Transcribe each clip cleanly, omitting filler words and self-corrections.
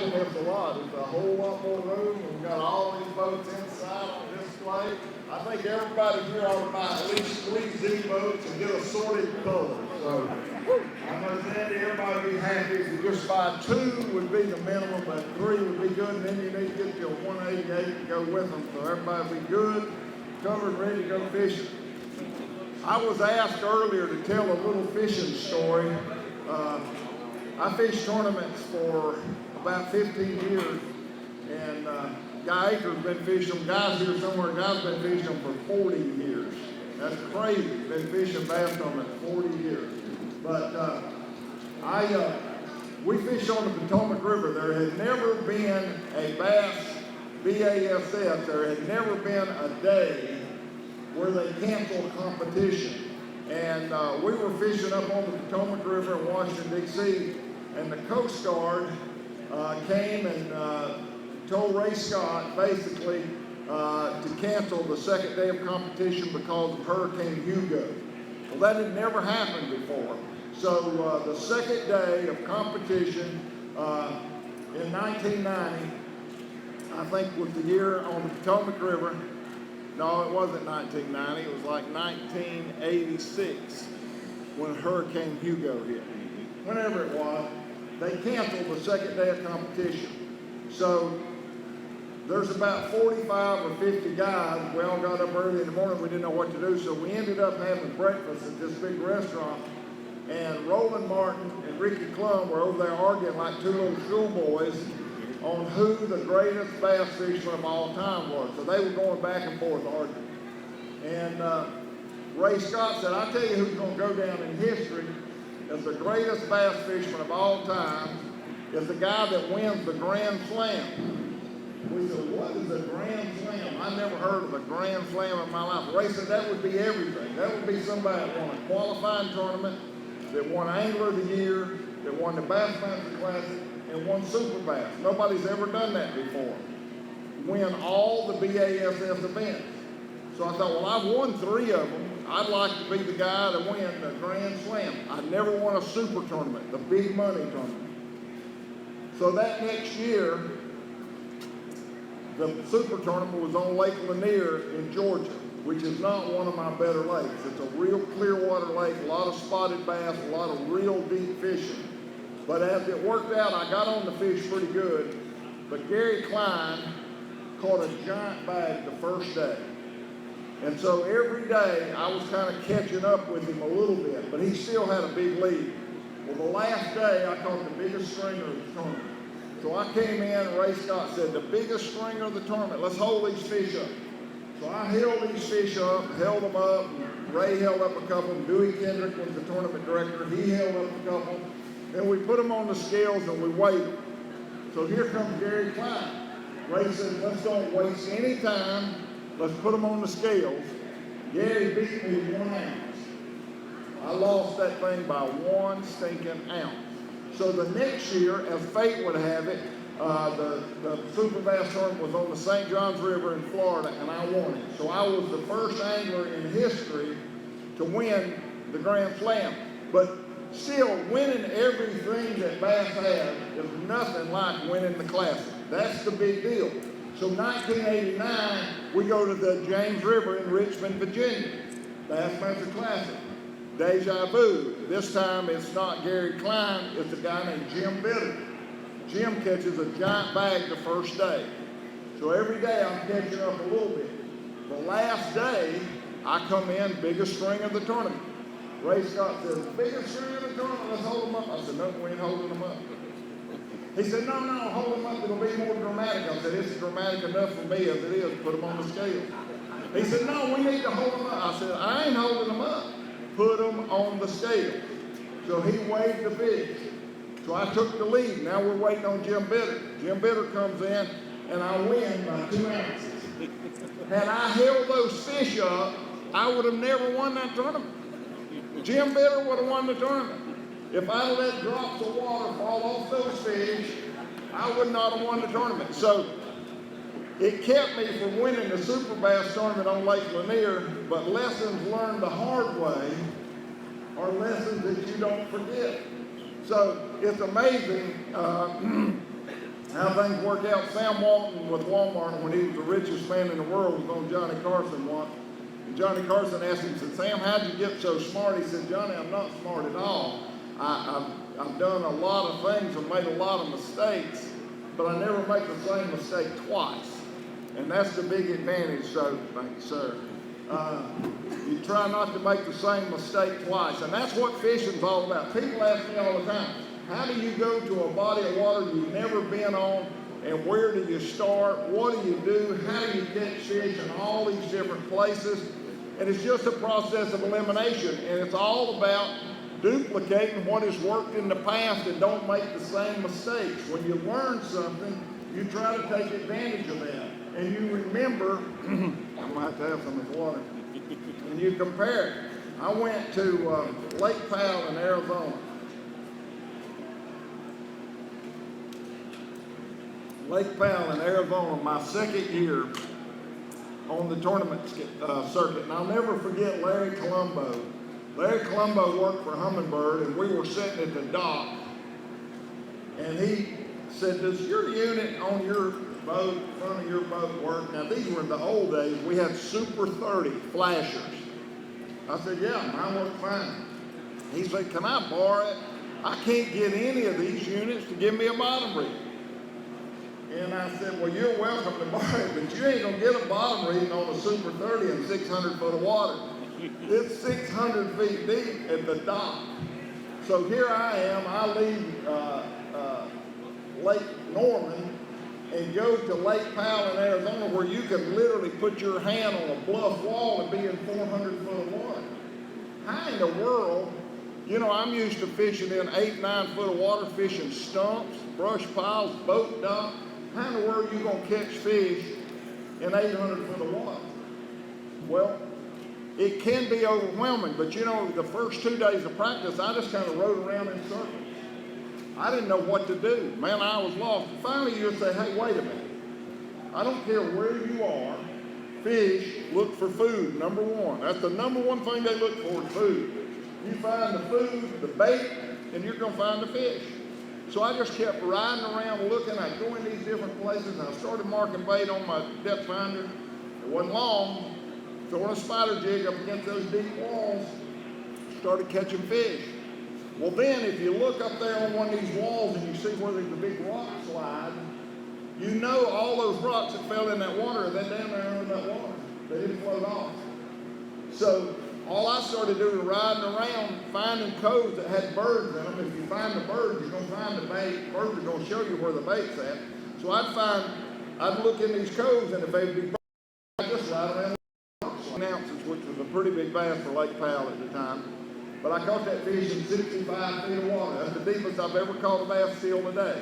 liking this a lot. There's a whole lot more room. We've got all these boats inside on display. I think everybody here ought to buy at least 3 Z boats and get assorted colors. So I'm going to say everybody would be happy if you just buy 2 would be the minimum, but 3 would be good, and then you need to get you a 188 to go with them. So everybody would be good, covered, ready to go fishing. I was asked earlier to tell a little fishing story. I fished tournaments for about 15 years, and Guy Akers been fishing them. Guy's here somewhere. Guy's been fishing them for 40 years. That's crazy. Been fishing bass tournaments 40 years. But we fished on the Potomac River. There had never been a bass BASF. There had never been a day where they canceled competition. And we were fishing up on the Potomac River in Washington, D.C., and the Coast Guard came and told Ray Scott basically to cancel the second day of competition because of Hurricane Hugo. Well, that had never happened before. So the second day of competition in 1990, I think was the year on the Potomac River. No, it wasn't 1990. It was like 1986 when Hurricane Hugo hit. Whenever it was, they canceled the second day of competition. So there's about 45 or 50 guys. We all got up early in the morning. We didn't know what to do. So we ended up having breakfast at this big restaurant. And Roland Martin and Ricky Klum were over there arguing like 2 little schoolboys on who the greatest bass fisherman of all time was. So they were going back and forth arguing. And Ray Scott said, I tell you who's going to go down in history as the greatest bass fisherman of all time is the guy that wins the Grand Slam. We said, what is a Grand Slam? I never heard of a Grand Slam in my life. Ray said that would be everything. That would be somebody that won a qualifying tournament, that won Angler of the Year, that won the Bassmaster Classic, and won Super Bass. Nobody's ever done that before. Win all the BASF events. So I thought, well, I've won 3 of them. I'd like to be the guy to win the Grand Slam. I never won a super tournament, the big money tournament. So that next year, the super tournament was on Lake Lanier in Georgia, which is not one of my better lakes. It's a real clear water lake, a lot of spotted bass, a lot of real deep fishing. But as it worked out, I got on the fish pretty good. But Gary Klein caught a giant bag the first day. And so every day I was kind of catching up with him a little bit, but he still had a big lead. Well, the last day I caught the biggest stringer of the tournament. So I came in, and Ray Scott said, the biggest stringer of the tournament, let's hold these fish up. So I held these fish up, held them up. Ray held up a couple. Dewey Kendrick was the tournament director. He held up a couple. Then we put them on the scales and we weighed them. So here comes Gary Klein. Ray said, let's don't waste any time. Let's put them on the scales. Gary beat me 1 ounce. I lost that thing by 1 stinking ounce. So the next year, as fate would have it, the Super Bass tournament was on the St. Johns River in Florida, and I won it. So I was the first angler in history to win the Grand Slam. But still, winning everything that bass has is nothing like winning the Classic. That's the big deal. So 1989, we go to the James River in Richmond, Virginia, Bassmaster Classic. Deja vu. This time it's not Gary Klein, it's a guy named Jim Bitter. Jim catches a giant bag the first day. So every day I'm catching up a little bit. The last day, I come in, biggest string of the tournament. Ray Scott says, biggest string of the tournament, let's hold them up. I said, no, we ain't holding them up. He said, no, hold them up, it'll be more dramatic. I said, it's dramatic enough for me as it is, put them on the scale. He said, no, we need to hold them up. I said, I ain't holding them up. Put them on the scale. So he weighed the fish. So I took the lead. Now we're waiting on Jim Bitter. Jim Bitter comes in, and I win by 2 ounces. Had I held those fish up, I would have never won that tournament. Jim Bitter would have won the tournament. If I'd have let drops of water fall off those fish, I would not have won the tournament. So it kept me from winning the Super Bass tournament on Lake Lanier, but lessons learned the hard way are lessons that you don't forget. So it's amazing how how things work out. Sam Walton with Walmart, when he was the richest man in the world, was on Johnny Carson once. And Johnny Carson asked him, said, Sam, how'd you get so smart? He said, Johnny, I'm not smart at all. I've done a lot of things and made a lot of mistakes, but I never make the same mistake twice. And that's the big advantage, so, thank you, sir. You try not to make the same mistake twice. And that's what fishing's all about. People ask me all the time, how do you go to a body of water you've never been on, and where do you start? What do you do? How do you catch fish in all these different places? And it's just a process of elimination, and it's all about duplicating what has worked in the past and don't make the same mistakes. When you learn something, you try to take advantage of that. And you remember, I might have some of this water, and you compare it. I went to Lake Powell in Arizona. Lake Powell in Arizona, my second year on the tournament circuit. And I'll never forget Larry Colombo. Larry Colombo worked for Humminbird, and we were sitting at the dock, and he said, does your unit on your boat, front of your boat work? Now, these were in the old days. We had Super 30 flashers. I said, yeah, mine worked fine. He said, can I borrow it? I can't get any of these units to give me a bottom reading. And I said, well, you're welcome to borrow it, but you ain't going to get a bottom reading on a Super 30 in 600 foot of water. It's 600 feet deep at the dock. So here I am. I leave Lake Norman and go to Lake Powell in Arizona, where you can literally put your hand on a bluff wall and be in 400 foot of water. How in the world, you know, I'm used to fishing in 8, 9 foot of water, fishing stumps, brush piles, boat dock. How in the world are you going to catch fish in 800 foot of water? Well, it can be overwhelming, but you know, the first 2 days of practice, I just kind of rode around in circles. I didn't know what to do. Man, I was lost. Finally, you say, hey, wait a minute. I don't care where you are. Fish look for food, number one. That's the number one thing they look for, is food. You find the food, the bait, and you're going to find the fish. So I just kept riding around looking. I'd go in these different places, and I started marking bait on my depth finder. It wasn't long. Throwing a spider jig up against those deep walls, started catching fish. Well, then, if you look up there on one of these walls and you see where there's a big rock slide, you know all those rocks that fell in that water are then down there in that water. They didn't float off. So all I started doing was riding around, finding coves that had birds in them. If you find the birds, you're going to find the bait. Birds are going to show you where the bait's at. So I'd look in these coves, and if they'd be birds, I'd just ride around. Ounces, which was a pretty big bass for Lake Powell at the time. But I caught that fish in 65 feet of water. That's the deepest I've ever caught a bass still today.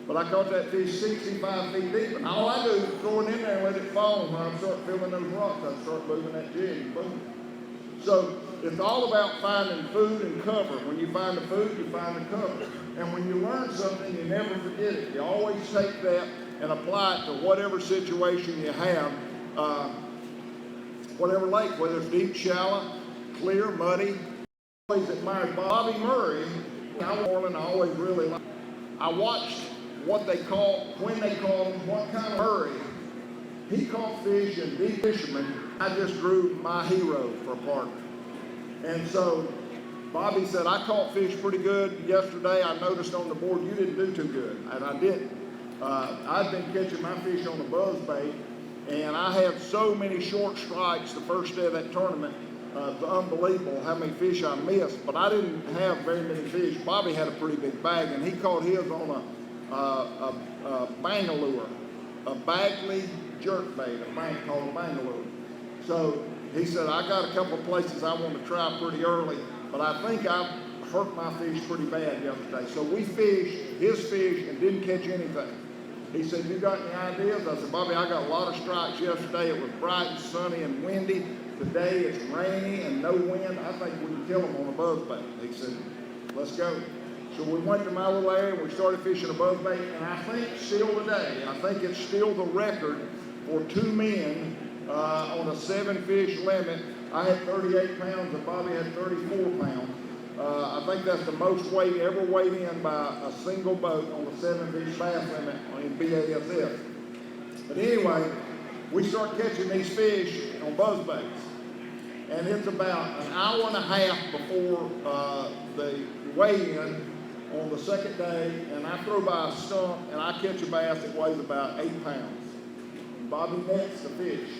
But I caught that fish 65 feet deep, and all I do is throw it in there and let it fall. And when I start feeling those rocks, I start moving that jig and boom. So it's all about finding food and cover. When you find the food, you find the cover. And when you learn something, you never forget it. You always take that and apply it to whatever situation you have. Whatever lake, whether it's deep, shallow, clear, muddy. I always admired Bobby Murray. I always really liked. I watched what they caught, when they caught him, what kind of Murray. He caught fish and deep fishermen. I just grew my hero for a partner. And so Bobby said, I caught fish pretty good yesterday. I noticed on the board you didn't do too good. And I didn't. I've been catching my fish on the buzzbait. And I had so many short strikes the first day of that tournament. It's unbelievable how many fish I missed, but I didn't have very many fish. Bobby had a pretty big bag, and he caught his on a Bangalore, a Bagley jerkbait, a bank called a Bangalore. So he said, I got a couple of places I want to try pretty early, but I think I hurt my fish pretty bad yesterday. So we fished his fish and didn't catch anything. He said, you got any ideas? I said, Bobby, I got a lot of strikes yesterday. It was bright and sunny and windy. Today it's rainy and no wind. I think we can kill them on a buzzbait. He said, let's go. So we went to my little area and we started fishing a buzzbait. And I think still today, I think it's still the record for 2 men on a 7-fish limit. I had 38 pounds and Bobby had 34 pounds. I think that's the most weight ever weighed in by a single boat on the 7-fish bass limit in BASF. But anyway, we start catching these fish on buzzbaits. And it's about an hour and a half before the weigh-in on the second day, and I throw by a stump and I catch a bass that weighs about 8 pounds. Bobby nets the fish,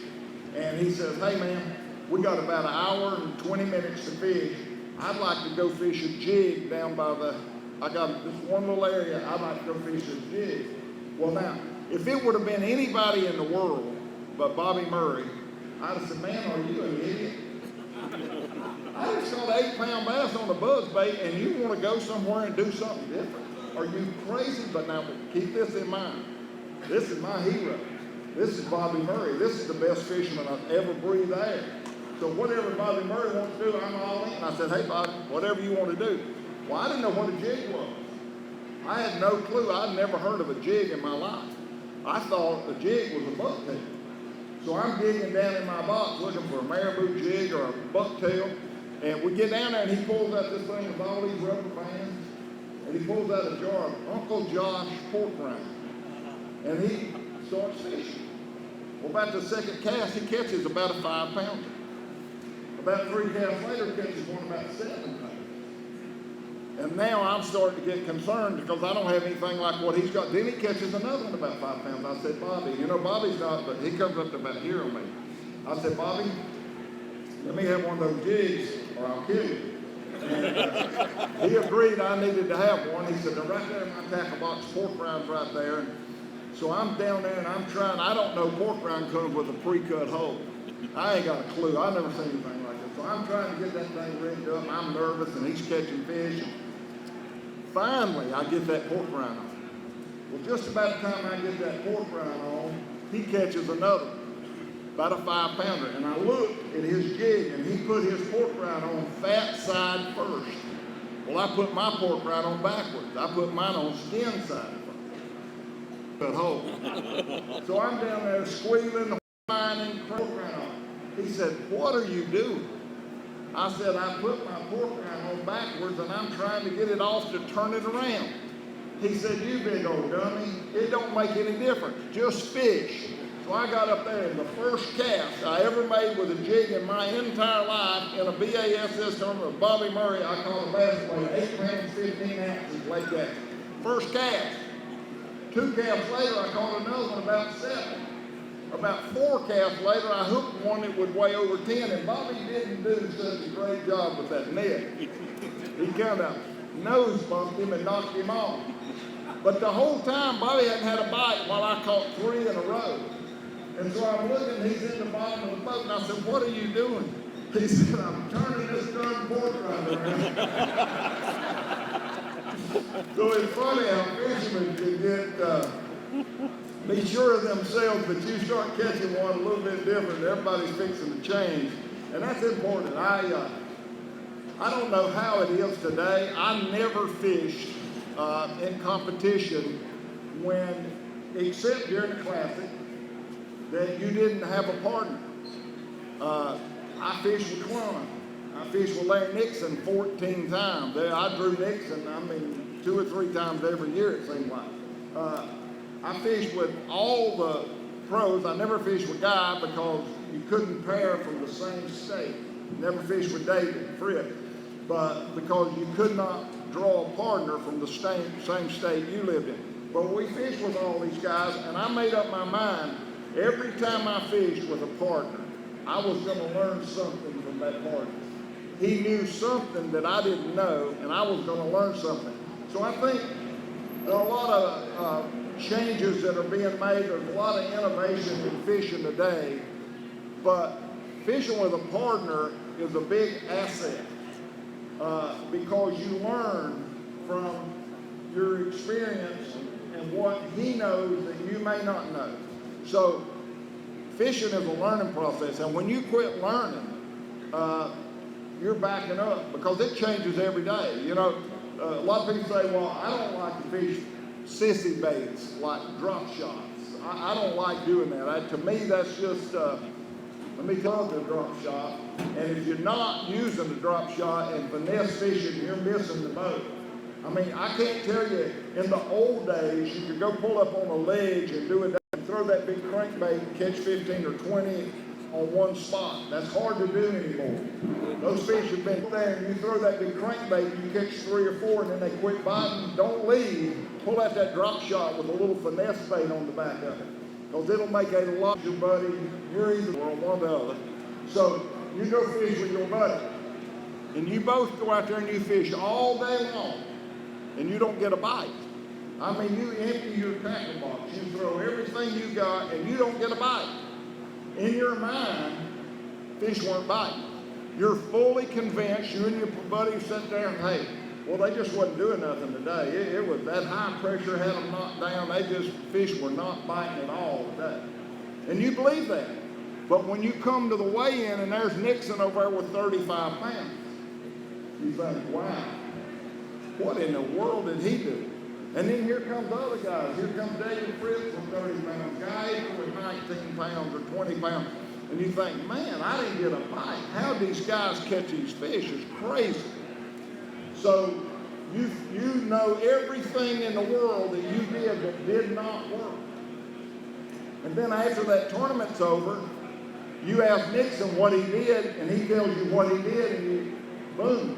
and he says, "Hey man, we got about an hour and 20 minutes to fish. I'd like to go fish a jig down by I got this one little area, I'd like to go fish a jig." Well now, if it would have been anybody in the world but Bobby Murray, I'd have said, "Man, are you an idiot? I just caught an 8-pound bass on a buzzbait and you want to go somewhere and do something different? Are you crazy?" But now keep this in mind. This is my hero. This is Bobby Murray. This is the best fisherman I've ever breathed air. So whatever Bobby Murray wants to do, I'm all in. I said, "Hey Bobby, whatever you want to do." Well, I didn't know what a jig was. I had no clue. I'd never heard of a jig in my life. I thought a jig was a bucktail. So I'm digging down in my box looking for a marabou jig or a bucktail. And we get down there and he pulls out this thing with all these rubber bands. And he pulls out a jar of Uncle Josh pork rind. And he starts fishing. Well, about the second cast, he catches about a 5-pounder. About 3 casts later, catches one about 7 pounds. And now I'm starting to get concerned because I don't have anything like what he's got. Then he catches another one about 5 pounds. I said, "Bobby, Bobby's not, but he comes up to about here on me." I said, "Bobby, let me have one of those jigs or I'll kill you." And he agreed I needed to have one. He said, "They're right there in my tackle box, pork rind's right there." So I'm down there and I'm trying. I don't know pork rind comes with a pre-cut hole. I ain't got a clue. I've never seen anything like that. So I'm trying to get that thing rigged up. I'm nervous and he's catching fish. Finally, I get that pork rind on. Well, just about the time I get that pork rind on, he catches another one, about a 5-pounder. And I look at his jig and he put his pork rind on fat side first. Well, I put my pork rind on backwards. I put mine on skin side first. Hole. So I'm down there squealing, whining, pork rind on. He said, "What are you doing?" I said, "I put my pork rind on backwards and I'm trying to get it off to turn it around." He said, "You big old dummy, it don't make any difference, just fish." So I got up there and the first cast I ever made with a jig in my entire life in a BASS tournament with Bobby Murray, I caught a bass weight 8 pounds, 15 ounces like that. First cast. 2 casts later, I caught another one about 7. About 4 casts later, I hooked one that would weigh over 10, and Bobby didn't do such a great job with that net. He kind of nose bumped him and knocked him off. But the whole time, Bobby hadn't had a bite while I caught 3 in a row. And so I'm looking, he's in the bottom of the boat, and I said, "What are you doing?" He said, "I'm turning this darn pork rind around." So it's funny how fishermen can get, be sure of themselves, but you start catching one a little bit different, everybody's fixing to change. And that's important. I don't know how it is today. I never fished in competition except during the Classic, that you didn't have a partner. I fished with Clun. I fished with Larry Nixon 14 times. I drew Nixon, 2 or 3 times every year, it seemed like. I fished with all the pros. I never fished with Guy because you couldn't pair from the same state. Never fished with David Fripp, but because you could not draw a partner from the same state you lived in. But we fished with all these guys, and I made up my mind, every time I fished with a partner, I was going to learn something from that partner. He knew something that I didn't know, and I was going to learn something. So I think there are a lot of changes that are being made. There's a lot of innovation in fishing today, but fishing with a partner is a big asset because you learn from your experience and what he knows that you may not know. So fishing is a learning process, and when you quit learning, you're backing up because it changes every day. A lot of people say, "Well, I don't like to fish sissy baits like drop shots. I don't like doing that. To me, that's just Let me tell you the drop shot. And if you're not using the drop shot and finesse fishing, you're missing the boat. I mean, I can't tell you, in the old days, you could go pull up on a ledge and do it, and throw that big crankbait and catch 15 or 20 on one spot. That's hard to do anymore. Those fish have been there, and you throw that big crankbait, and you catch 3 or 4, and then they quit biting. Don't leave. Pull out that drop shot with a little finesse bait on the back of it, because it'll make a lot of your buddy. You're either or one or the other. So you go fish with your buddy, and you both go out there and you fish all day long, and you don't get a bite. I mean, you empty your tackle box, you throw everything you got, and you don't get a bite. In your mind, fish weren't biting. You're fully convinced, you and your buddy sat there and, hey, well, they just wasn't doing nothing today. It was that high pressure had them knocked down. Fish were not biting at all today. And you believe that. But when you come to the weigh-in and there's Nixon over there with 35 pounds, you think, wow, what in the world did he do? And then here comes other guys. Here comes David Fritz with 30 pounds, Guy Aiken with 19 pounds or 20 pounds. And you think, man, I didn't get a bite. How these guys catch these fish is crazy. So you know everything in the world that you did that did not work. And then after that tournament's over, you ask Nixon what he did, and he tells you what he did, and you, boom.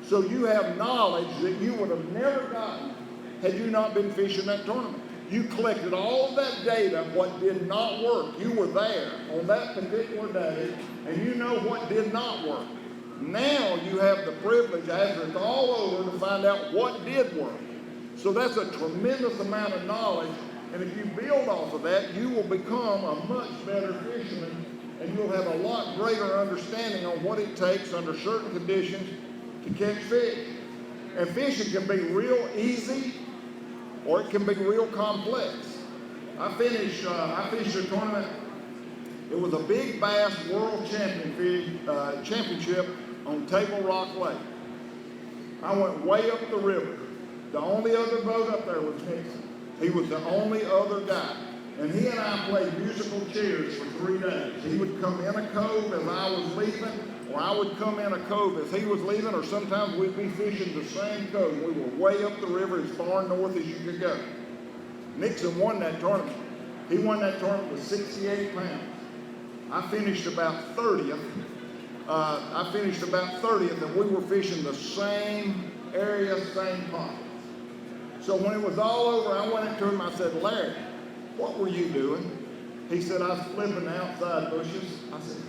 So you have knowledge that you would have never gotten had you not been fishing that tournament. You collected all of that data, what did not work. You were there on that particular day, and you know what did not work. Now you have the privilege, after it's all over, to find out what did work. So that's a tremendous amount of knowledge, and if you build off of that, you will become a much better fisherman, and you'll have a lot greater understanding on what it takes under certain conditions to catch fish. And fishing can be real easy, or it can be real complex. I fished a tournament. It was a big bass world championship on Table Rock Lake. I went way up the river. The only other boat up there was Nixon. He was the only other guy. And he and I played musical chairs for 3 days. He would come in a cove as I was leaving, or I would come in a cove as he was leaving, or sometimes we'd be fishing the same cove. We were way up the river as far north as you could go. Nixon won that tournament. He won that tournament with 68 pounds. I finished about 30th. And we were fishing the same area, same pockets. So when it was all over, I went into him, I said, Larry, what were you doing? He said, I was flipping the outside bushes. I said,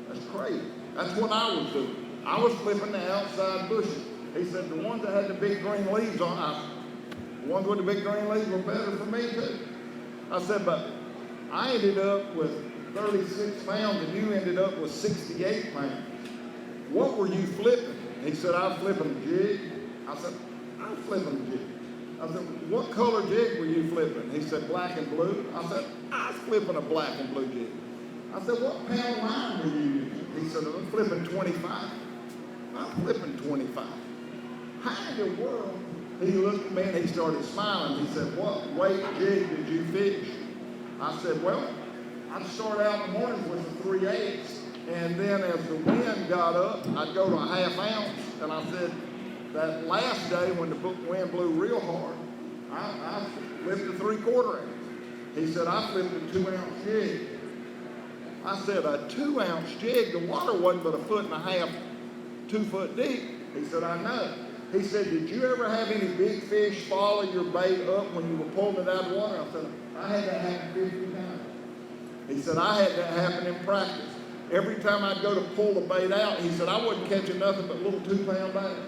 that's crazy. That's what I was doing. I was flipping the outside bushes. He said, the ones that had the big green leaves on, the ones with the big green leaves were better for me too. I said, but I ended up with 36 pounds and you ended up with 68 pounds. What were you flipping? He said, I was flipping a jig. I said, I was flipping a jig. I said, what color jig were you flipping? He said, black and blue. I said, I was flipping a black and blue jig. I said, what pound line were you using? He said, I'm flipping 25. I'm flipping 25. How in the world? He looked at me and he started smiling. He said, what weight jig did you fish? I said, well, I'd start out in the morning with a 3/8, and then as the wind got up, I'd go to a 1/2 ounce. And I said, that last day when the wind blew real hard, I flipped a 3/4 ounce. He said, I flipped a 2-ounce jig. I said, a 2-ounce jig? The water wasn't but 1.5 feet, 2 foot deep. He said, I know. He said, did you ever have any big fish follow your bait up when you were pulling it out of the water? I said, I had that happen 50 times. He said, I had that happen in practice. Every time I'd go to pull the bait out, he said, I wasn't catching nothing but little 2-pound baits.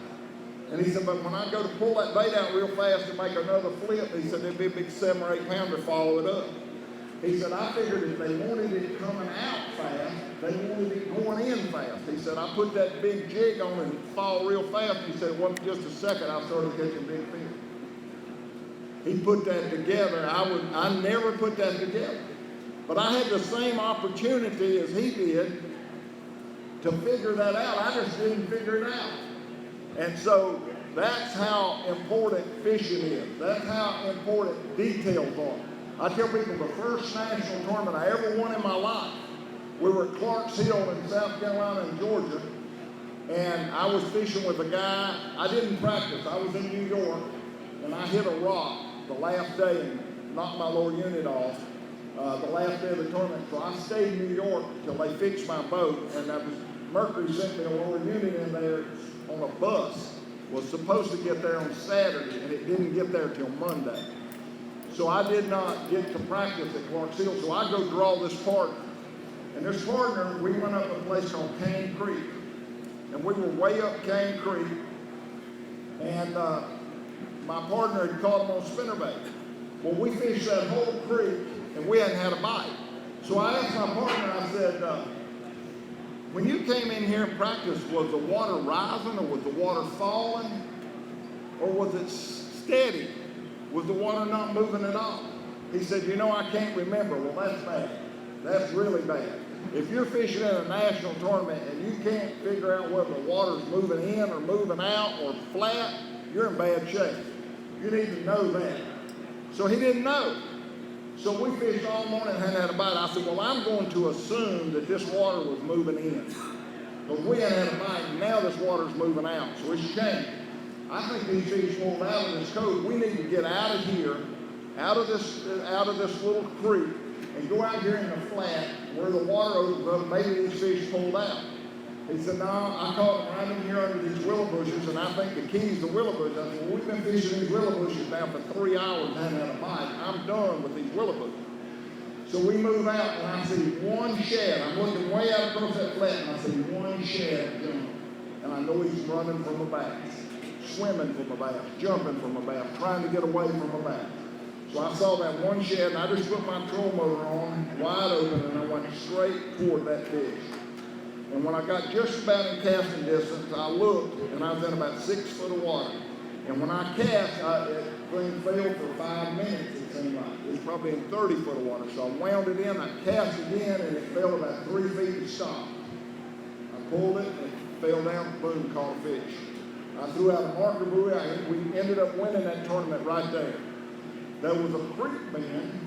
And he said, but when I go to pull that bait out real fast to make another flip, he said, there'd be a big 7 or 8 pounder follow it up. He said, I figured if they wanted it coming out fast, they wanted it going in fast. He said, I put that big jig on and fall real fast. He said, it wasn't just a second, I started catching big fish. He put that together. I never put that together. But I had the same opportunity as he did to figure that out. I just didn't figure it out. And so that's how important fishing is. That's how important details are. I tell people the first national tournament I ever won in my life, We were at Clark's Hill in South Carolina and Georgia, and I was fishing with a guy. I didn't practice. I was in New York, and I hit a rock the last day and knocked my lower unit off the last day of the tournament. So I stayed in New York until they fixed my boat, and Mercury sent me a lower unit in there on a bus. Was supposed to get there on Saturday, and it didn't get there till Monday. So I did not get to practice at Clark's Hill, so I go draw this partner. And this partner, we went up a place called Cane Creek. And we were way up Cane Creek, and my partner had caught him on spinnerbait. Well, we fished that whole creek, and we hadn't had a bite. So I asked my partner, I said, when you came in here and practiced, was the water rising, or was the water falling, or was it steady? Was the water not moving at all? He said, you know, I can't remember. Well, that's bad. That's really bad. If you're fishing in a national tournament and you can't figure out whether the water's moving in or moving out or flat, you're in bad shape. You need to know that. So he didn't know. So we fished all morning and hadn't had a bite. I said, well, I'm going to assume that this water was moving in. Because we hadn't had a bite, and now this water's moving out. So it's changed. I think these fish pulled out of this cove. We need to get out of here, out of this little creek, and go out here in the flat where the water opens up. Maybe these fish pulled out. He said, no, I caught them right in here under these willow bushes, and I think the key's the willow bushes. I said, well, we've been fishing these willow bushes now for 3 hours and haven't had a bite. I'm done with these willow bushes. So we move out, and I see one shad. I'm looking way out across that flat, and I see one shad jump. And I know he's running from a bass, swimming from a bass, jumping from a bass, trying to get away from a bass. So I saw that one shad, and I just put my troll motor on, wide open, and I went straight toward that fish. And when I got just about in casting distance, I looked, and I was in about 6 foot of water. And when I cast, that thing fell for 5 minutes, it seemed like. It was probably in 30 foot of water. So I wound it in, I cast again, and it fell about 3 feet to stop. I pulled it, and it fell down, boom, caught a fish. I threw out a marker buoy. We ended up winning that tournament right there. There was a creek bend,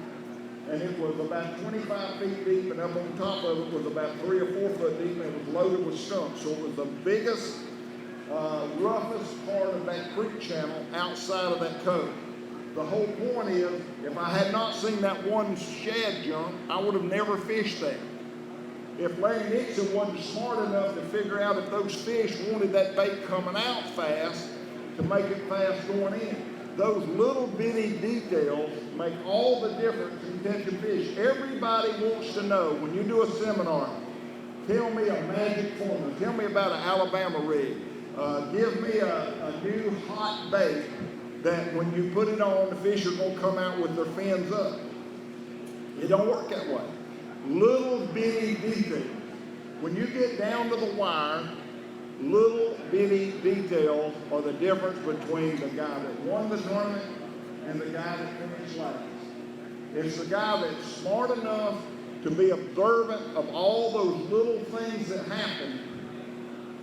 and it was about 25 feet deep, and up on top of it was about 3 or 4 foot deep, and it was loaded with stumps. So it was the biggest, roughest part of that creek channel outside of that cove. The whole point is, if I had not seen that one shad jump, I would have never fished that. If Larry Nixon wasn't smart enough to figure out if those fish wanted that bait coming out fast to make it fast going in. Those little bitty details make all the difference in catching fish. Everybody wants to know, when you do a seminar, tell me a magic formula. Tell me about an Alabama rig. Give me a new hot bait that when you put it on, the fish are going to come out with their fins up. It don't work that way. Little bitty details. When you get down to the wire, little bitty details are the difference between the guy that won the tournament and the guy that finished last. It's the guy that's smart enough to be observant of all those little things that happen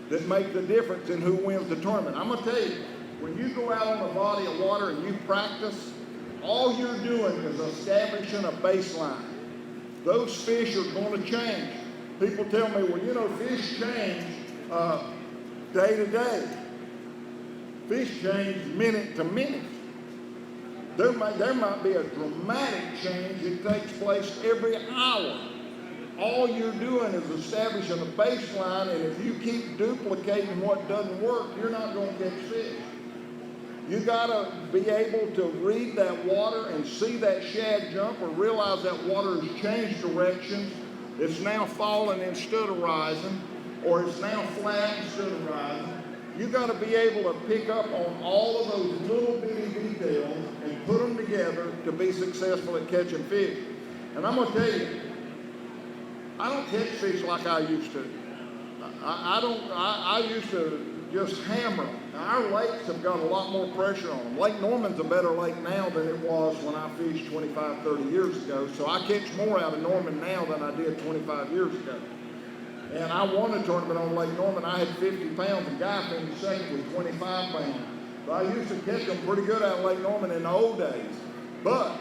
that make the difference in who wins the tournament. I'm going to tell you, when you go out on a body of water and you practice, all you're doing is establishing a baseline. Those fish are going to change. People tell me, well, you know, fish change day to day. Fish change minute to minute. There might be a dramatic change that takes place every hour. All you're doing is establishing a baseline, and if you keep duplicating what doesn't work, you're not going to catch fish. You got to be able to read that water and see that shad jump or realize that water has changed directions. It's now falling instead of rising, or it's now flat instead of rising. You got to be able to pick up on all of those little bitty details and put them together to be successful at catching fish. And I'm going to tell you, I don't catch fish like I used to. I used to just hammer them. Now, our lakes have got a lot more pressure on them. Lake Norman's a better lake now than it was when I fished 25, 30 years ago. So I catch more out of Norman now than I did 25 years ago. And I won a tournament on Lake Norman. I had 50 pounds. The guy finished second with 25 pounds. So I used to catch them pretty good out of Lake Norman in the old days. But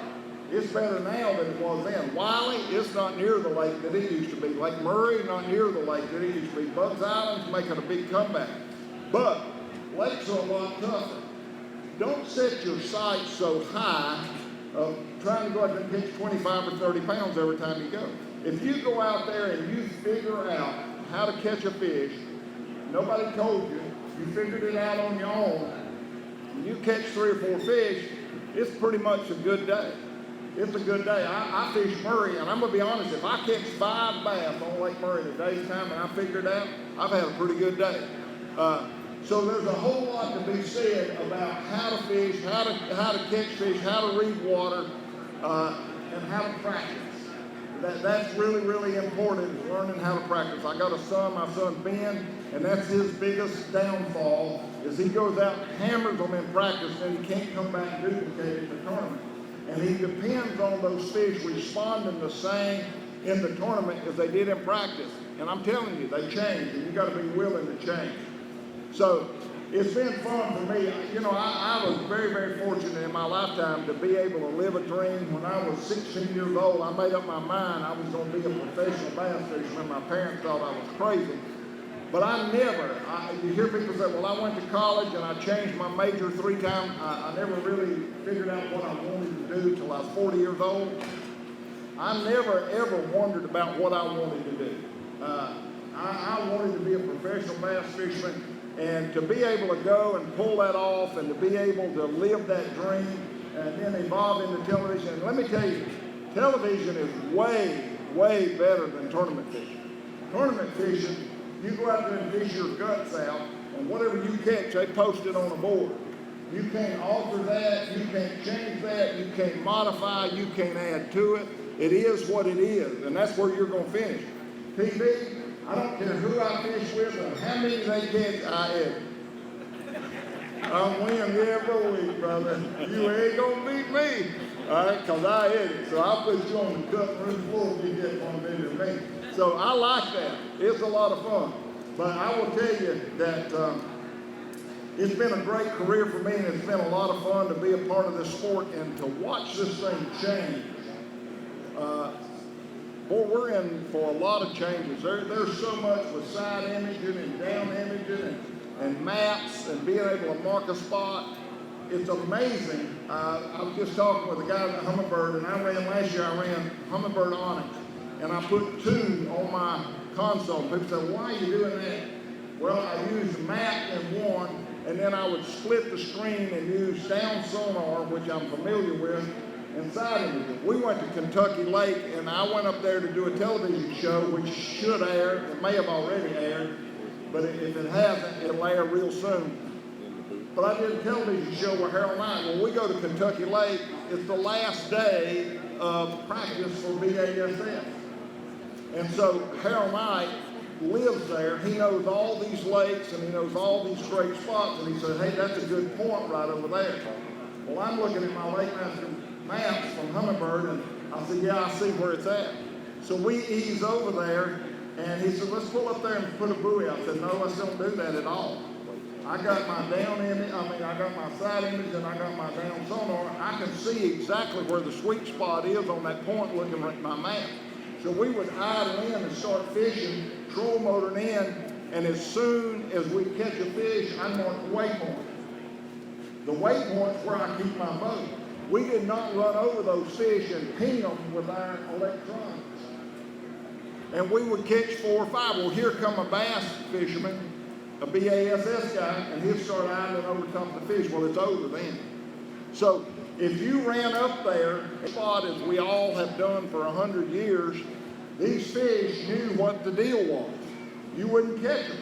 It's better now than it was then. Wiley, it's not near the lake that it used to be. Lake Murray, not near the lake that it used to be. Bugs Island's making a big comeback. But lakes are a lot tougher. Don't set your sights so high of trying to go out and catch 25 or 30 pounds every time you go. If you go out there and you figure out how to catch a fish, nobody told you, you figured it out on your own, and you catch 3 or 4 fish, it's pretty much a good day. It's a good day. I fish Murray, and I'm going to be honest, if I catch 5 bass on Lake Murray in a day's time and I figure it out, I've had a pretty good day. So there's a whole lot to be said about how to fish, how to catch fish, how to read water, and how to practice. That's really, really important, is learning how to practice. I got a son, my son Ben, and that's his biggest downfall, is he goes out and hammers them in practice, and he can't come back and duplicate it in the tournament. And he depends on those fish responding the same in the tournament as they did in practice. And I'm telling you, they change, and you got to be willing to change. So it's been fun for me. You know, I was very, very fortunate in my lifetime to be able to live a dream. When I was 16 years old, I made up my mind I was going to be a professional bass fisherman. My parents thought I was crazy. But you hear people say, well, I went to college and I changed my major 3 times. I never really figured out what I wanted to do till I was 40 years old. I never, ever wondered about what I wanted to do. I wanted to be a professional bass fisherman, and to be able to go and pull that off and to be able to live that dream and then evolve into television. And let me tell you, television is way, way better than tournament fishing. Tournament fishing, you go out there and fish your guts out, and whatever you catch, they post it on a board. You can't alter that, you can't change that, you can't modify, you can't add to it. It is what it is, and that's where you're going to finish. TV, I don't care who I fish with or how many they catch, I edit. I win every week, brother. You ain't going to beat me, all right, because I edit. So I'll put you on the cutting room floor if you get one better than me. So I like that. It's a lot of fun. But I will tell you that it's been a great career for me, and it's been a lot of fun to be a part of this sport and to watch this thing change. Boy, we're in for a lot of changes. There's so much with side imaging and down imaging and maps and being able to mark a spot. It's amazing. I was just talking with a guy at Humminbird, and last year I ran Humminbird Onyx. And I put 2 on my console. People say, why are you doing that? Well, I used map in one, and then I would split the screen and use down sonar, which I'm familiar with, and side imaging. We went to Kentucky Lake, and I went up there to do a television show, which should air. It may have already aired, but if it hasn't, it'll air real soon. But I did a television show with Harold Knight. When we go to Kentucky Lake, it's the last day of practice for BASF. And so Harold Knight lives there. He knows all these lakes and he knows all these great spots. And he said, hey, that's a good point right over there. Well, I'm looking at my Lake Master maps from Humminbird, and I said, yeah, I see where it's at. So we ease over there, and he said, let's pull up there and put a buoy. I said, no, let's don't do that at all. I got my I got my side image and I got my down sonar. I can see exactly where the sweet spot is on that point looking at my map. So we would idle in and start fishing, troll motoring in, and as soon as we catch a fish, I mark the waypoint. The waypoint's where I keep my boat. We did not run over those fish and ping them with our electronics. And we would catch 4 or 5. Well, here come a bass fisherman, a BASS guy, and he'll start idling over top of the fish. Well, it's over then. So if you ran up there, spot as we all have done for 100 years, these fish knew what the deal was. You wouldn't catch them.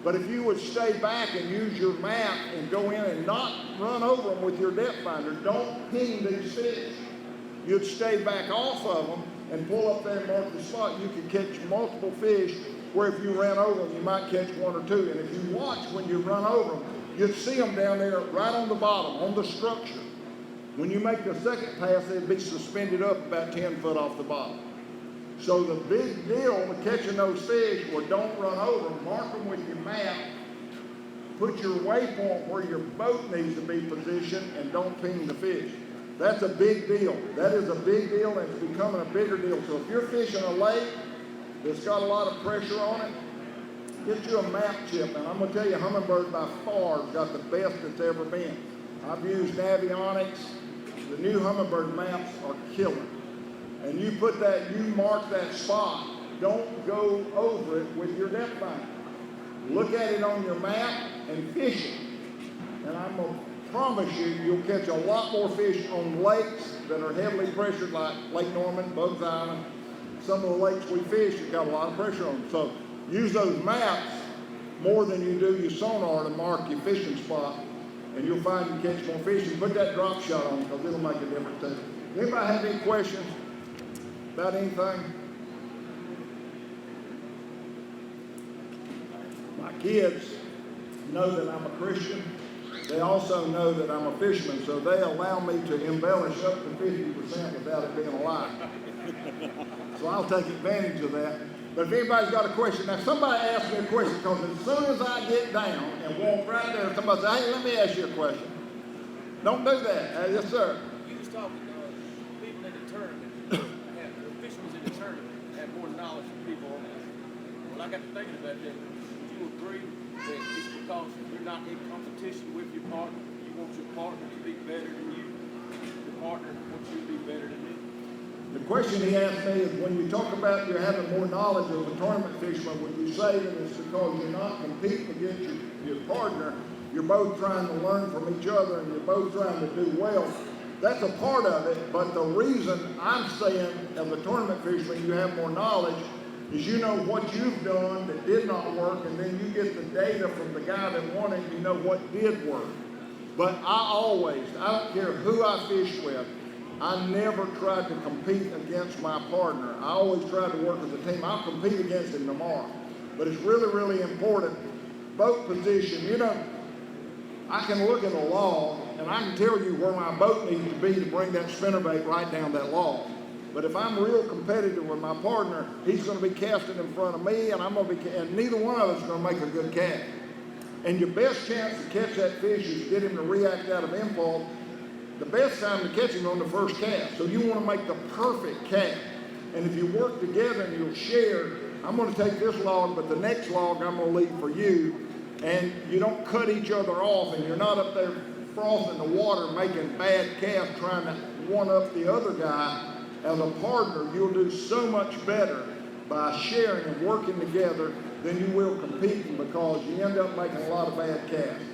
But if you would stay back and use your map and go in and not run over them with your depth finder, don't ping these fish. You'd stay back off of them and pull up there and mark the spot. You could catch multiple fish where if you ran over them, you might catch 1 or 2. And if you watch when you run over them, you'd see them down there right on the bottom, on the structure. When you make the second pass, they'd be suspended up about 10 foot off the bottom. So the big deal with catching those fish was don't run over them, mark them with your map, put your waypoint where your boat needs to be positioned, and don't ping the fish. That's a big deal. That is a big deal, and it's becoming a bigger deal. So if you're fishing a lake that's got a lot of pressure on it, get you a map chip. And I'm going to tell you, Humminbird by far has got the best it's ever been. I've used Navionics. The new Humminbird maps are killer. And you mark that spot. Don't go over it with your depth finder. Look at it on your map and fish it. And I'm going to promise you, you'll catch a lot more fish on lakes that are heavily pressured, like Lake Norman, Bugs Island. Some of the lakes we fish have got a lot of pressure on them. So use those maps more than you do your sonar to mark your fishing spot, and you'll find you catch more fish. And put that drop shot on, because it'll make a difference too. Anybody have any questions about anything? My kids know that I'm a Christian. They also know that I'm a fisherman, so they allow me to embellish up to 50% without it being a lie. So I'll take advantage of that. But if anybody's got a question, now somebody asked me a question, because as soon as I get down and walk right there, somebody says, hey, let me ask you a question. Don't do that. Yes, sir. You was talking people in the tournament, the fishermen in the tournament have more knowledge than people on that. Well, I got to thinking about that. Would you agree that it's because you're not in competition with your partner? You want your partner to be better than you. Your partner wants you to be better than you. The question he asked me is, when you talk about you're having more knowledge as a tournament fisherman, would you say that it's because you're not competing against your partner, you're both trying to learn from each other and you're both trying to do well? That's a part of it, but the reason I'm saying as a tournament fisherman you have more knowledge is you know what you've done that did not work, and then you get the data from the guy that won it, you know what did work. But I don't care who I fish with, I never tried to compete against my partner. I always tried to work as a team. I'll compete against him tomorrow. But it's really, really important. Boat position, you know, I can look at a log and I can tell you where my boat needs to be to bring that spinnerbait right down that log. But if I'm real competitive with my partner, he's going to be casting in front of me, and and neither one of us is going to make a good cast. And your best chance to catch that fish is to get him to react out of impulse. The best time to catch him on the first cast. So you want to make the perfect cast. And if you work together and you'll share, I'm going to take this log, but the next log I'm going to leave for you. And you don't cut each other off, and you're not up there frothing the water, making bad casts, trying to one up the other guy. As a partner, you'll do so much better by sharing and working together than you will competing, because you end up making a lot of bad casts.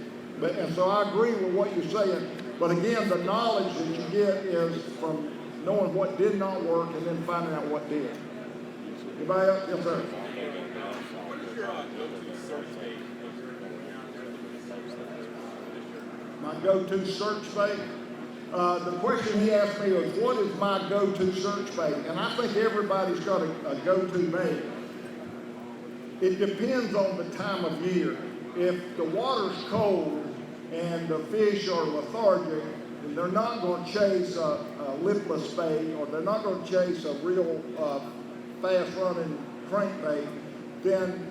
And so I agree with what you're saying. But again, the knowledge that you get is from knowing what did not work and then finding out what did. Anybody else? Yes, sir. My go-to search bait? The question he asked me was, what is my go-to search bait? And I think everybody's got a go-to bait. It depends on the time of year. If the water's cold and the fish are lethargic, and they're not going to chase a lipless bait, or they're not going to chase a real fast-running crankbait, then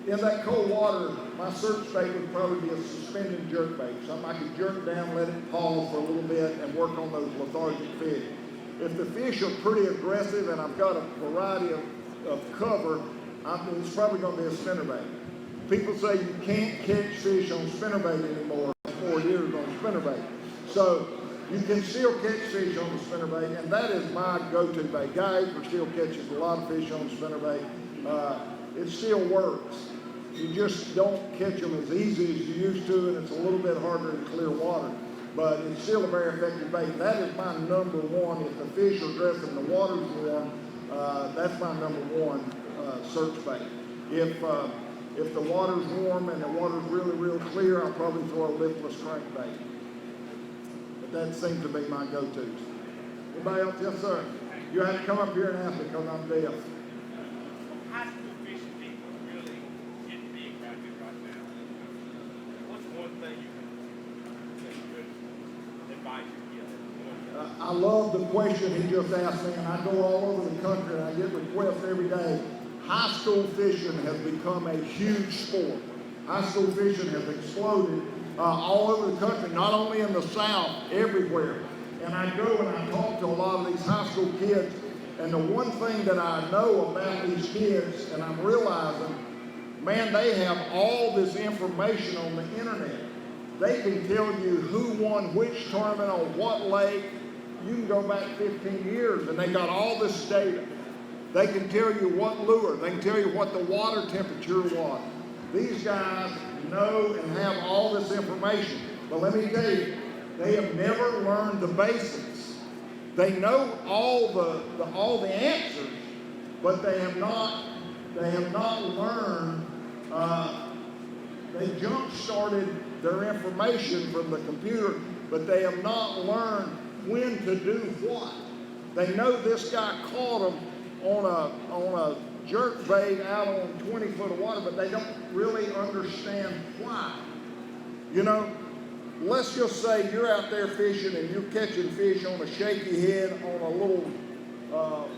in that cold water, my search bait would probably be a suspended jerkbait. Something I could jerk down, let it pause for a little bit, and work on those lethargic fish. If the fish are pretty aggressive and I've got a variety of cover, it's probably going to be a spinnerbait. People say you can't catch fish on spinnerbait anymore. 4 years on spinnerbait. So you can still catch fish on the spinnerbait, and that is my go-to bait. Guy Acre still catches a lot of fish on spinnerbait. It still works. You just don't catch them as easy as you used to, and it's a little bit harder in clear water. But it's still a very effective bait. That is my number one. If the fish are aggressive and the water's warm, that's my number one search bait. If the water's warm and the water's really, real clear, I'll probably throw a lipless crankbait. But that seems to be my go-tos. Anybody else? Yes, sir. You have to come up here and ask me, because I'm deaf. High school fishing people really getting big out here right now. What's one thing you can advise you to give? I love the question he just asked me, and I go all over the country and I get requests every day. High school fishing has become a huge sport. High school fishing has exploded all over the country, not only in the South, everywhere. and I go and I talk to a lot of these high school kids, and the one thing that I know about these kids, and I'm realizing, man, they have all this information on the internet. They can tell you who won which tournament on what lake. You can go back 15 years and they got all this data. They can tell you what lure. They can tell you what the water temperature was. These guys know and have all this information. But let me tell you, they have never learned the basics. They know all the answers, but they have not learned. They jump-started their information from the computer, but they have not learned when to do what. They know this guy caught them on a jerk bait out on 20 foot of water, but they don't really understand why. You know, let's just say you're out there fishing and you're catching fish on a shaky head on a little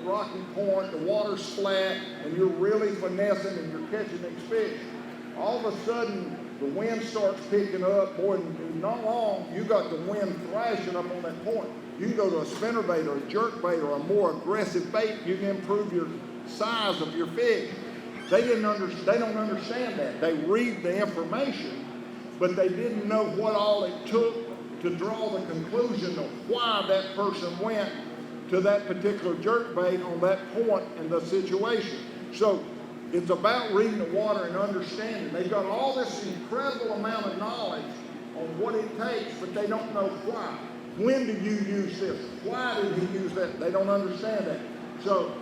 rocky point, the water's flat, and you're really finessing and you're catching these fish. All of a sudden, the wind starts picking up. Boy, in not long, you got the wind thrashing up on that point. You can go to a spinnerbait or a jerkbait or a more aggressive bait. You can improve your size of your fish. They don't understand that. They read the information, but they didn't know what all it took to draw the conclusion of why that person went to that particular jerkbait on that point in the situation. So it's about reading the water and understanding. They've got all this incredible amount of knowledge on what it takes, but they don't know why. When did you use this? Why did he use that? They don't understand that. So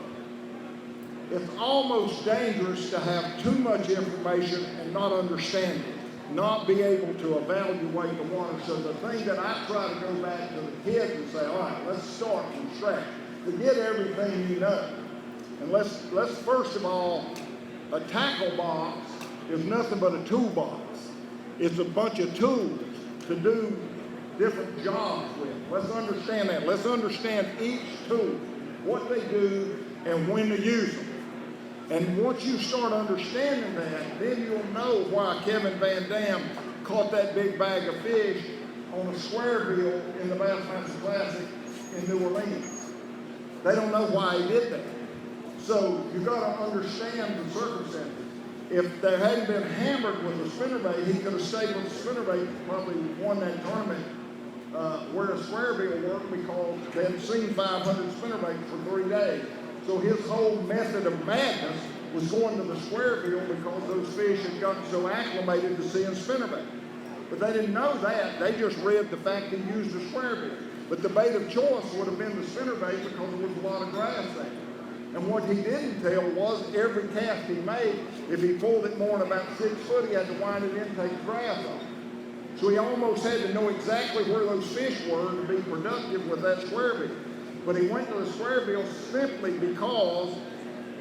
it's almost dangerous to have too much information and not understand it, not be able to evaluate the water. So the thing that I try to go back to the kids and say, all right, let's start from scratch. Forget everything you know. And let's first of all, a tackle box is nothing but a toolbox. It's a bunch of tools to do different jobs with. Let's understand that. Let's understand each tool, what they do, and when to use them. And once you start understanding that, then you'll know why Kevin Van Dam caught that big bag of fish on a square bill in the Bassmaster Classic in New Orleans. They don't know why he did that. So you've got to understand the circumstances. If there hadn't been hammered with a spinnerbait, he could have stayed with the spinnerbait, probably won that tournament where a square bill worked because they hadn't seen 500 spinnerbaits for 3 days. So his whole method of madness was going to the square bill because those fish had gotten so acclimated to seeing spinnerbait. But they didn't know that. They just read the fact he used a square bill. But the bait of choice would have been the spinnerbait because there was a lot of grass there. And what he didn't tell was every cast he made, if he pulled it more than about 6 foot, he had to wind it in and take the grass off. So he almost had to know exactly where those fish were to be productive with that square bill. But he went to the square bill simply because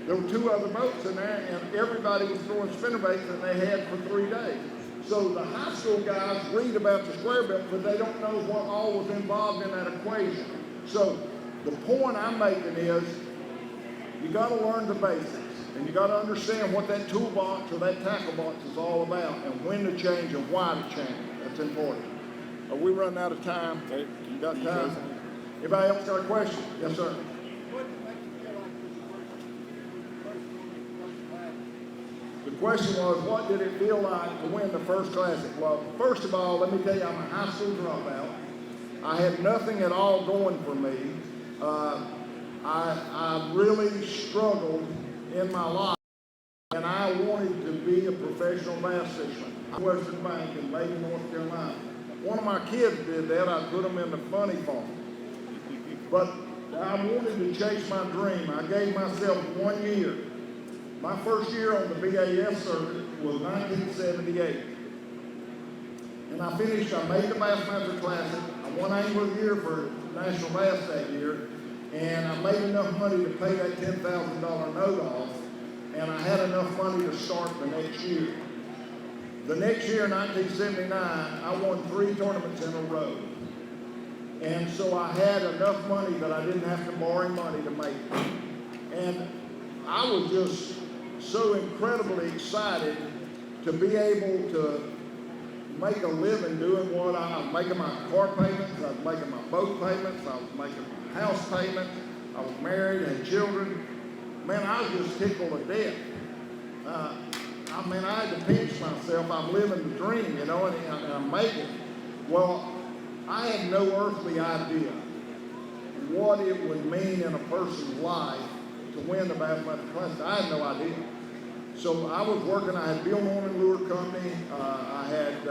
there were 2 other boats in there and everybody was throwing spinnerbaits and they had for 3 days. So the high school guys read about the square bill, but they don't know what all was involved in that equation. So the point I'm making is, you got to learn the basics, and you got to understand what that toolbox or that tackle box is all about, and when to change and why to change. That's important. Are we running out of time? You got time? Anybody else got a question? Yes, sir. The question was, what did it feel like to win the first classic? Well, first of all, let me tell you, I'm a high school dropout. I had nothing at all going for me. I really struggled in my life, and I wanted to be a professional bass fisherman. Western Bank in Macon, North Carolina. One of my kids did that. I put them in the funny farm. But I wanted to chase my dream. I gave myself 1 year. My first year on the BAS circuit was 1978. And I made the Bassmaster Classic. I won Angler of the Year for National Bass that year. And I made enough money to pay that $10,000 note off, and I had enough money to start the next year. The next year, 1979, I won 3 tournaments in a row. And so I had enough money that I didn't have to borrow money to make it. And I was just so incredibly excited to be able to make a living doing what I was making my car payments, I was making my boat payments, I was making my house payments, I was married, had children. Man, I was just tickled to death. I mean, I had to pinch myself. I'm living the dream, you know, and I'm making it. Well, I had no earthly idea what it would mean in a person's life to win the Bassmaster Classic. I had no idea. So I was working, I had Bill Norman Lure Company, I had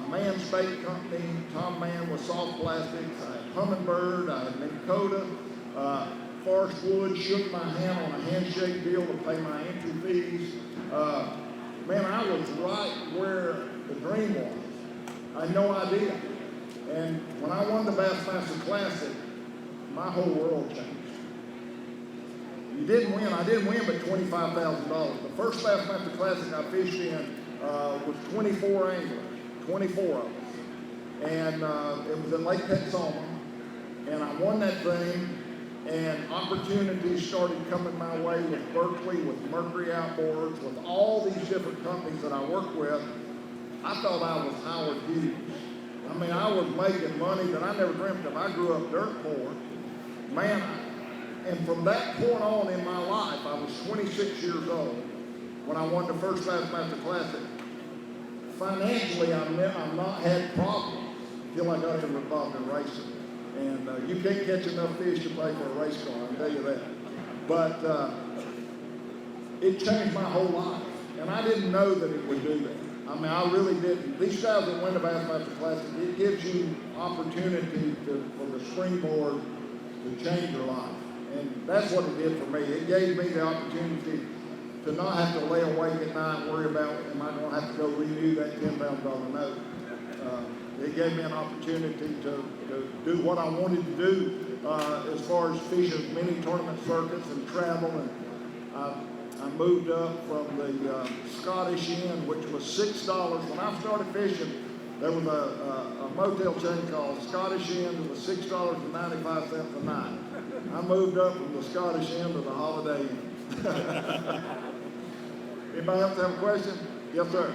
Mann Spate Company, Tom Mann with Soft Plastics, I had Humminbird, I had Minn Kota, Forrest Wood shook my hand on a handshake deal to pay my entry fees. Man, I was right where the dream was. I had no idea. And when I won the Bassmaster Classic, my whole world changed. You didn't win. I didn't win but $25,000. The first Bassmaster Classic I fished in was 24 anglers, 24 of us. And it was in Lake Texoma. And I won that thing, and opportunities started coming my way with Berkeley, with Mercury Outboards, with all these different companies that I work with. I thought I was Howard Hughes. I mean, I was making money that I never dreamt of. I grew up dirt poor. Man, and from that point on in my life, I was 26 years old when I won the first Bassmaster Classic. Financially, I've not had problems until I got involved in racing. And you can't catch enough fish to pay for a race car, I can tell you that. But it changed my whole life. And I didn't know that it would do that. I mean, I really didn't. These guys that win the Bassmaster Classic, it gives you opportunity for the springboard to change your life. And that's what it did for me. It gave me the opportunity to not have to lay awake at night and worry about, am I going to have to go renew that $10,000 note? It gave me an opportunity to do what I wanted to do as far as fishing mini tournament circuits and travel. And I moved up from the Scottish Inn, which was $6. When I started fishing, there was a motel chain called Scottish Inn that was $6.95 a night. I moved up from the Scottish Inn to the Holiday Inn. Anybody else have a question? Yes, sir.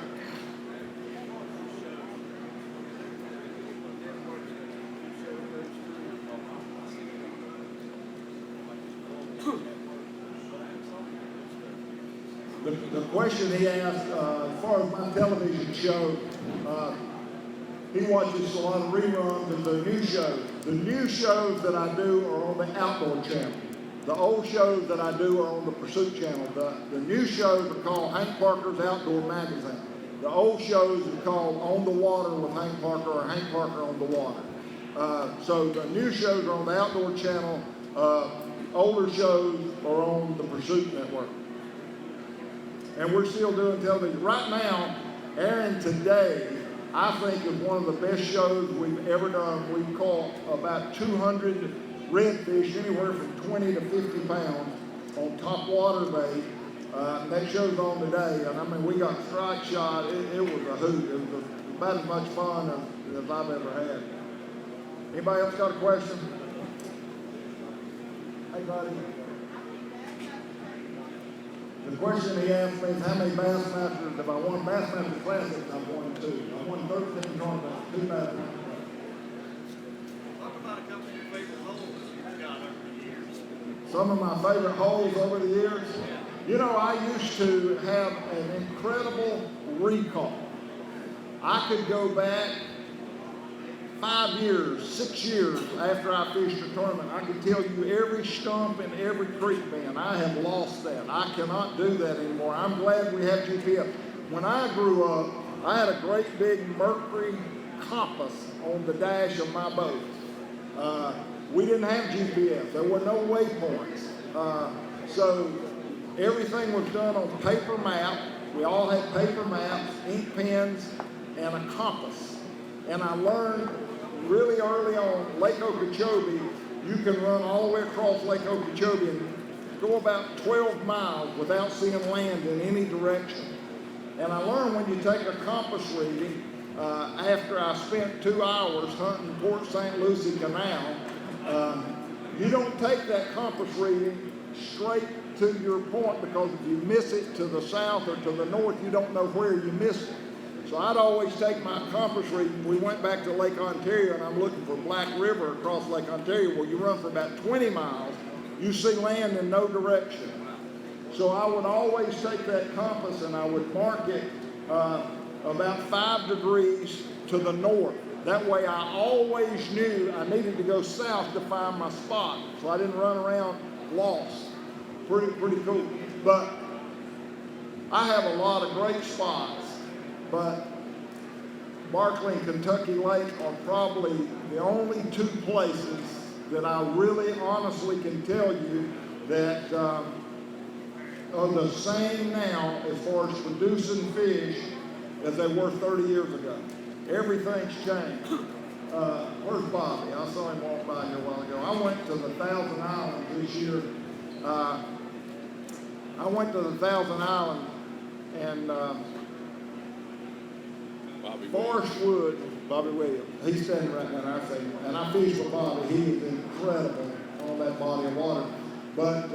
The question he asked, as far as my television show, he watches a lot of reruns of the new shows. The new shows that I do are on the Outdoor Channel. The old shows that I do are on the Pursuit Channel. The new shows are called Hank Parker's Outdoor Magazine. The old shows are called On the Water with Hank Parker or Hank Parker on the Water. So the new shows are on the Outdoor Channel. Older shows are on the Pursuit Network. And we're still doing television. Right now, Aaron Today, I think, is one of the best shows we've ever done. We've caught about 200 redfish, anywhere from 20 to 50 pounds, on top water bait. That show's on today. And I mean, we got strike shot. It was a hoot. It was about as much fun as I've ever had. Anybody else got a question? Hey, buddy. The question he asked me is how many Bassmasters have I won? Bassmaster Classics, I've won 2. I won 13 tournaments, 2 Bassmaster Classics. Talk about a couple of your favorite holes you've got over the years. Some of my favorite holes over the years? You know, I used to have an incredible recall. I could go back 5 years, 6 years after I fished a tournament. I could tell you every stump and every creek bend. I have lost that. I cannot do that anymore. I'm glad we have GPS. When I grew up, I had a great big Mercury compass on the dash of my boat. We didn't have GPS. There were no waypoints. So everything was done on paper map. We all had paper maps, ink pens, and a compass. And I learned really early on, Lake Okeechobee, you can run all the way across Lake Okeechobee and go about 12 miles without seeing land in any direction. And I learned when you take a compass reading, after I spent 2 hours hunting Port St. Lucie Canal, you don't take that compass reading straight to your point, because if you miss it to the south or to the north, you don't know where you missed it. So I'd always take my compass reading. We went back to Lake Ontario, and I'm looking for Black River across Lake Ontario, where you run for about 20 miles. You see land in no direction. So I would always take that compass and I would mark it about 5 degrees to the north. That way I always knew I needed to go south to find my spot, so I didn't run around lost. Pretty cool. But I have a lot of great spots, but Barkley and Kentucky Lake are probably the only 2 places that I really honestly can tell you that are the same now as far as producing fish as they were 30 years ago. Everything's changed. Where's Bobby? I saw him walk by here a while ago. I went to the Thousand Islands this year. I went to the Thousand Islands and Forrest Wood, Bobby Williams, he's standing right now, and I fished with Bobby. He is incredible on that body of water. But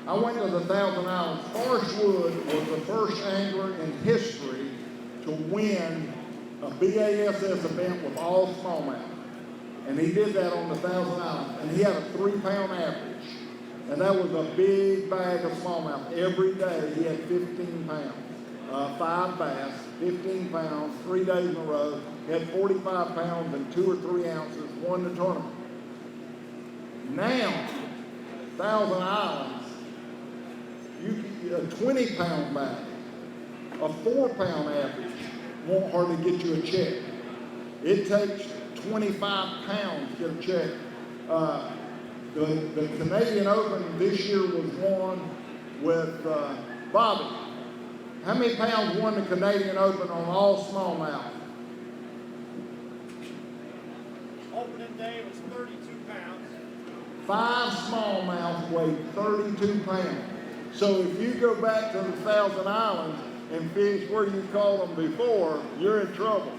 I went to the Thousand Islands. Forrest Wood was the first angler in history to win a BASS event with all smallmouth. And he did that on the Thousand Islands. And he had a 3-pound average. And that was a big bag of smallmouth. Every day he had 15 pounds. 5 bass, 15 pounds, 3 days in a row. He had 45 pounds and 2 or 3 ounces, won the tournament. Now, Thousand Islands, you a 20-pound bag, a 4-pound average won't hardly get you a check. It takes 25 pounds to get a check. The Canadian Open this year was won with Bobby. How many pounds won the Canadian Open on all smallmouth? Opening day was 32 pounds. 5 smallmouth weighed 32 pounds. So if you go back to the Thousand Islands and fish where you caught them before, you're in trouble.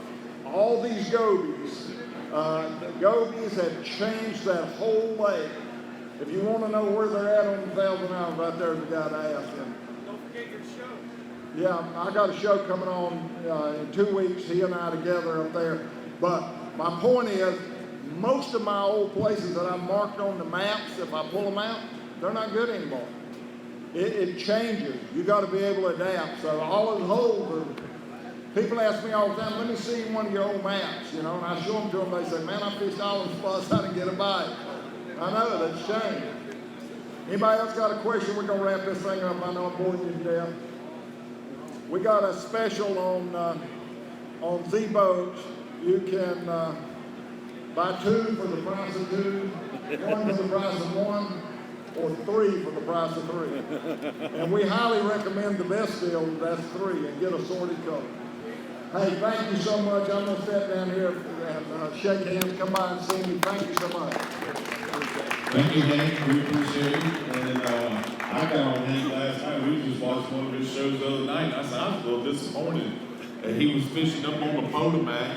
All these gobies, the gobies have changed that whole lake. If you want to know where they're at on the Thousand Islands, right there's the guy to ask him. Don't forget your show. Yeah, I got a show coming on in 2 weeks, he and I together up there. But my point is, most of my old places that I marked on the maps, if I pull them out, they're not good anymore. It changes. You got to be able to adapt. So all those holes are, people ask me all the time, let me see one of your old maps, you know, and I show them to them, they say, man, I fished all those spots, I didn't get a bite. I know, that's changed. Anybody else got a question? We're going to wrap this thing up. I know I'm boring you to death. We got a special on Z-Boats. You can buy 2 for the price of 2, 1 for the price of 1, or 3 for the price of 3. And we highly recommend the best deal, that's 3, and get assorted color. Hey, thank you so much. I'm going to sit down here and shake hands. Come by and see me. Thank you so much. Thank you, Hank. We appreciate it. And I got on Hank last night. We just watched one of his shows the other night. And I said, I was a little disappointed that he was fishing up on the Potomac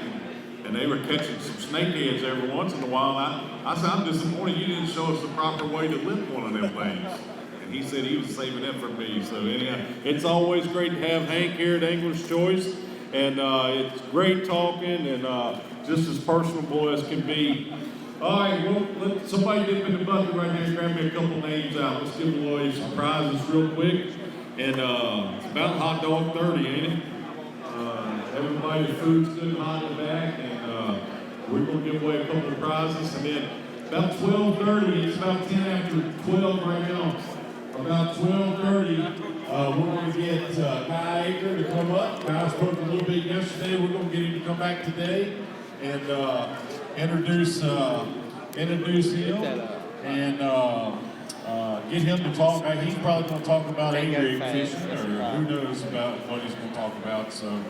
and they were catching some snakeheads every once in a while. I said, I'm disappointed you didn't show us the proper way to lift one of them things. And he said he was saving that for me. So anyhow, it's always great to have Hank here at Angler's Choice. And it's great talking and just as personable as can be. All right, well, let somebody dip in the bucket right there and grab me a couple names out. Let's give away some prizes real quick. And it's about hot dog 30, ain't it? Everybody, the food's good and hot in the back. And we're going to give away a couple of prizes. And then about 12:30, it's about 10 after 12 right now. About 12:30, we're going to get Guy Aker to come up. Guy spoke a little bit yesterday. We're going to get him to come back today and introduce him and get him to talk. He's probably going to talk about angry fishing, or who knows about what he's going to talk about. So,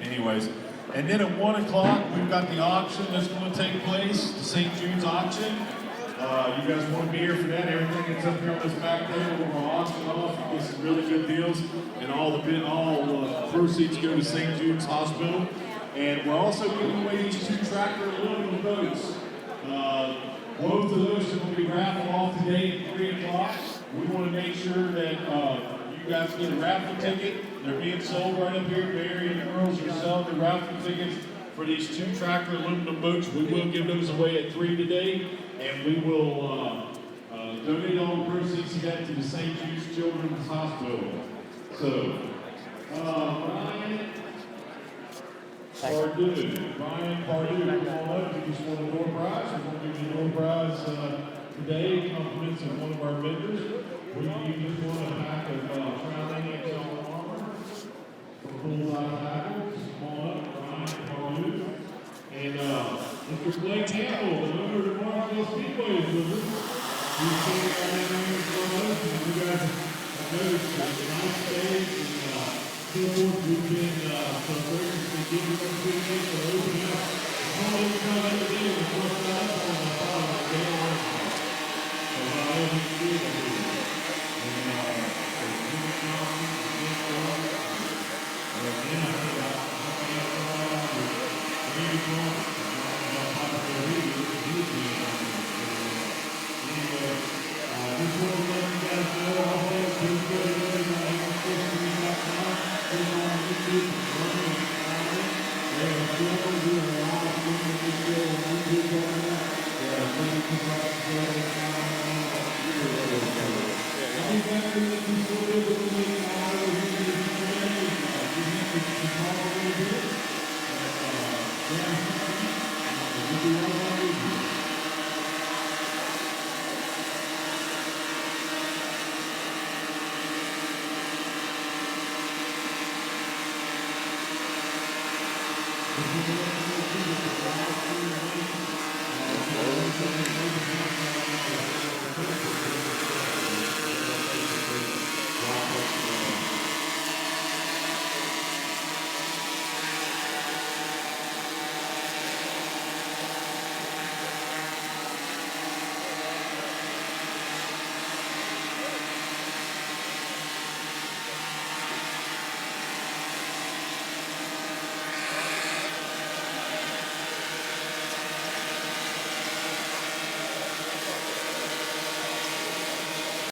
anyways, and then at 1 o'clock we've got the auction that's going to take place, the St. Jude's auction. You guys want to be here for that? Everything that's up here on this back there, we're going to auction off and get some really good deals, and all proceeds go to St. Jude's Hospital. And we're also giving away these 2 tractor aluminum boats. Both of those are going to be raffled off today at 3 o'clock. We want to make sure that you You guys get a raffle ticket. They're being sold right up here. Barry and the girls are selling the raffle tickets for these 2 tractor aluminum boats. We will give those away at 3 today, and we will donate all the proceeds of that to the St. Jude's Children's Hospital. So, Brian Pardue, come on up. You just won a door prize. We're going to give you a door prize today, compliments of one of our vendors. We just won a pack of Trailing and John Armor from Bullseye Tackles. Come on up, Brian Pardue. And Mr. Blake Campbell, the owner of Marshall Speedway, is with us. We've seen it right in there so much, and you guys have noticed it's a nice stage, and so forth. We've been so graciously giving them 2 days for opening up. It's all every time every day we first got up on the bottom of the day. So,